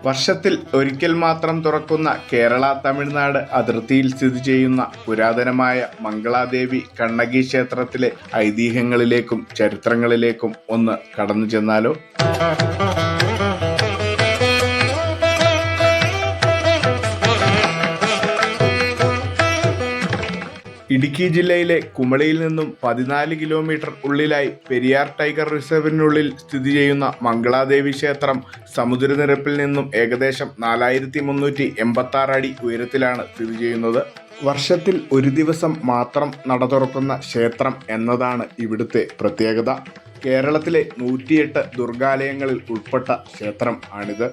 വർഷത്തിൽ ഒരിക്കൽ മാത്രം തുറക്കുന്ന കേരള തമിഴ്നാട് അതിർത്തിയിൽ സ്ഥിതി ചെയ്യുന്ന പുരാതനമായ മംഗളാദേവി കണ്ണകി ക്ഷേത്രത്തിലെ ഐതിഹ്യങ്ങളിലേക്കും ചരിത്രങ്ങളിലേക്കും ഒന്ന് കടന്നു ചെന്നാലോ? ഇടുക്കി ജില്ലയിലെ കുമളിയിൽ നിന്നും 14 കിലോമീറ്റർ ഉള്ളിലായി പെരിയാർ ടൈഗർ റിസർവിനുള്ളിൽ സ്ഥിതി ചെയ്യുന്ന മംഗളാദേവി ക്ഷേത്രം സമുദ്രനിരപ്പിൽ നിന്നും ഏകദേശം 4386 അടി ഉയരത്തിലാണ് സ്ഥിതി ചെയ്യുന്നത്. വർഷത്തിൽ ഒരു ദിവസം മാത്രം നട തുറക്കുന്ന ക്ഷേത്രം എന്നതാണ് ഇവിടുത്തെ പ്രത്യേകത. കേരളത്തിലെ 108 ദുർഗാലയങ്ങളിൽ ഉൾപ്പെട്ട ക്ഷേത്രം ആണിത്.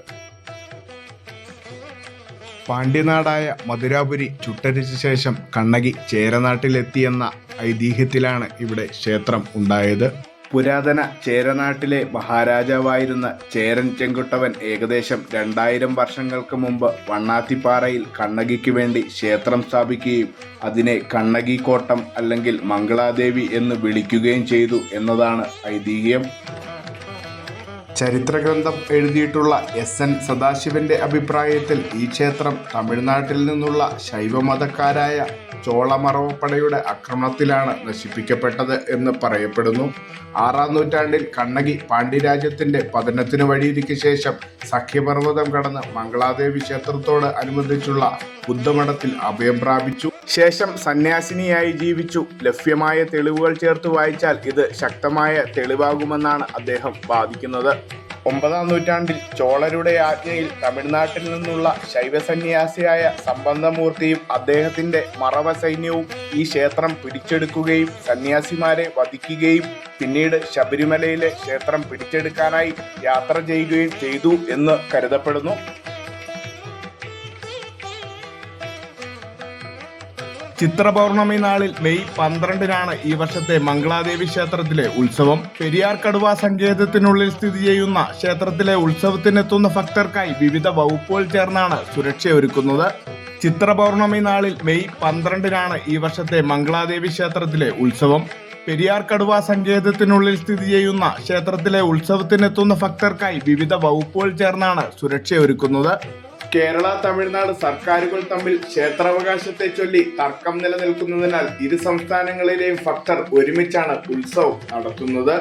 പാണ്ഡ്യനാടായ മധുരാപുരി ചുട്ടരിച്ച ശേഷം കണ്ണകി ചേരനാട്ടിലെത്തിയെന്ന ഐതിഹ്യത്തിലാണ് ഇവിടെ ക്ഷേത്രം ഉണ്ടായത്. പുരാതന ചേരനാട്ടിലെ മഹാരാജാവായിരുന്ന ചേരൻ ചെങ്കുട്ടവൻ ഏകദേശം 2000 വർഷങ്ങൾക്ക് മുമ്പ് വണ്ണാത്തിപ്പാറയിൽ കണ്ണകിക്ക് വേണ്ടി ക്ഷേത്രം സ്ഥാപിക്കുകയും അതിനെ കണ്ണകി കോട്ടം അല്ലെങ്കിൽ മംഗളാദേവി എന്ന് വിളിക്കുകയും ചെയ്തു എന്നതാണ് ഐതിഹ്യം. ചരിത്രഗ്രന്ഥം എഴുതിയിട്ടുള്ള എസ്.എൻ. സദാശിവന്റെ അഭിപ്രായത്തിൽ ഈ ക്ഷേത്രം തമിഴ്നാട്ടിൽ നിന്നുള്ള ശൈവമതക്കാരായ ചോളമറവപ്പടയുടെ ആക്രമണത്തിലാണ് നശിപ്പിക്കപ്പെട്ടത് എന്ന് പറയപ്പെടുന്നു. 6-ാം നൂറ്റാണ്ടിൽ കണ്ണകി പാണ്ഡ്യരാജ്യത്തിന്റെ പതനത്തിന് വഴിയൊരുക്കിയ ശേഷം സഖ്യപർവ്വതം കടന്ന് മംഗളാദേവി ക്ഷേത്രത്തോട് അനുബന്ധിച്ചുള്ള ബുദ്ധമഠത്തിൽ അഭയം പ്രാപിച്ചു. ശേഷം സന്യാസിനിയായി ജീവിച്ചു. ലഭ്യമായ തെളിവുകൾ ചേർത്ത് വായിച്ചാൽ ഇത് ശക്തമായ തെളിവാകുമെന്നാണ് അദ്ദേഹം വാദിക്കുന്നത്. 9-ാം നൂറ്റാണ്ടിൽ ചോളരുടെ ആജ്ഞയിൽ തമിഴ്നാട്ടിൽ നിന്നുള്ള ശൈവസന്യാസിയായ സംബന്ധമൂർത്തിയും അദ്ദേഹത്തിന്റെ മറവ സൈന്യവും ഈ ക്ഷേത്രം പിടിച്ചെടുക്കുകയും സന്യാസിമാരെ വധിക്കുകയും പിന്നീട് ശബരിമലയിലെ ക്ഷേത്രം പിടിച്ചെടുക്കാനായി യാത്ര ചെയ്യുകയും ചെയ്തു എന്ന് കരുതപ്പെടുന്നു. ചിത്രപൗർണമി നാളിൽ മെയ് 12-നാണ് ഈ വർഷത്തെ മംഗളാദേവി ക്ഷേത്രത്തിലെ ഉത്സവം. പെരിയാർ കടുവാ സങ്കേതത്തിനുള്ളിൽ സ്ഥിതി ചെയ്യുന്ന ക്ഷേത്രത്തിലെ ഉത്സവത്തിനെത്തുന്ന ഭക്തർക്കായി വിവിധ വകുപ്പുകൾ ചേർന്നാണ് സുരക്ഷയൊരുക്കുന്നത്. ചിത്രപൗർണമി നാളിൽ മെയ് 12-നാണ് ഈ വർഷത്തെ മംഗളാദേവി ക്ഷേത്രത്തിലെ ഉത്സവം. പെരിയാർ കടുവാ സങ്കേതത്തിനുള്ളിൽ സ്ഥിതി ചെയ്യുന്ന ക്ഷേത്രത്തിലെ ഉത്സവത്തിനെത്തുന്ന ഭക്തർക്കായി വിവിധ വകുപ്പുകൾ ചേർന്നാണ് സുരക്ഷയൊരുക്കുന്നത്. കേരള തമിഴ്നാട് സർക്കാരുകൾ തമ്മിൽ ക്ഷേത്രാവകാശത്തെ ചൊല്ലി തർക്കം നിലനിൽക്കുന്നതിനാൽ ഇരു സംസ്ഥാനങ്ങളിലെയും ഭക്തർ ഒരുമിച്ചാണ് ഉത്സവം നടത്തുന്നത്.